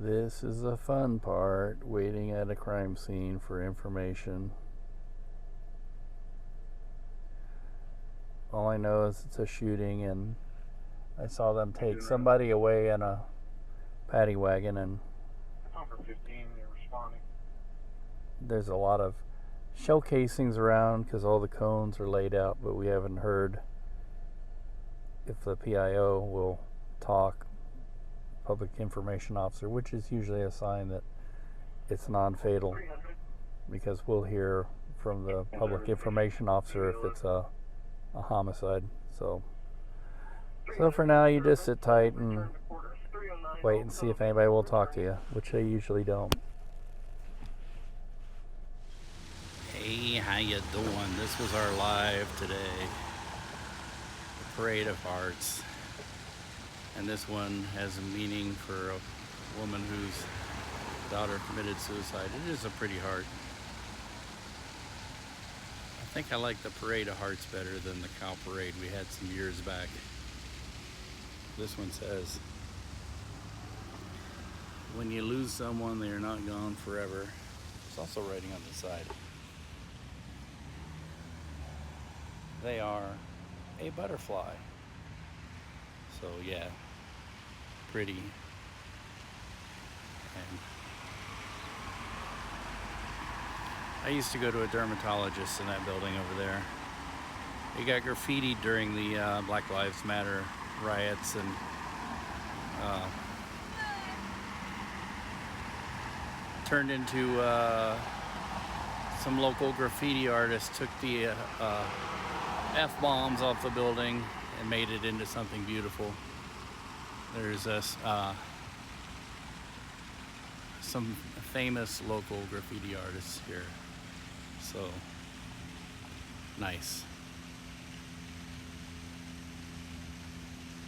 This is the fun part, waiting at a crime scene for information. All I know is it's a shooting, and I saw them take somebody away in a paddy wagon, and there's a lot of shell casings around because all the cones are laid out, but we haven't heard if the PIO will talk, public information officer, which is usually a sign that it's non-fatal, because we'll hear from the public information officer if it's a homicide. So for now, you just sit tight and wait and see if anybody will talk to you, which they usually don't. Hey, how you doing? This was our live today, the Parade of Hearts, and this one has a meaning for a woman whose daughter committed suicide. It is a pretty heart. I think I like the Parade of Hearts better than the cow parade we had some years back. This one says, when you lose someone, they are not gone forever. There's also writing on the side. They are a butterfly. So yeah, pretty. And I used to go to a dermatologist in that building over there. It got graffitied during the Black Lives Matter riots, and turned into some local graffiti artists took the F-bombs off the building and made it into something beautiful. There's some famous local graffiti artists here, so nice.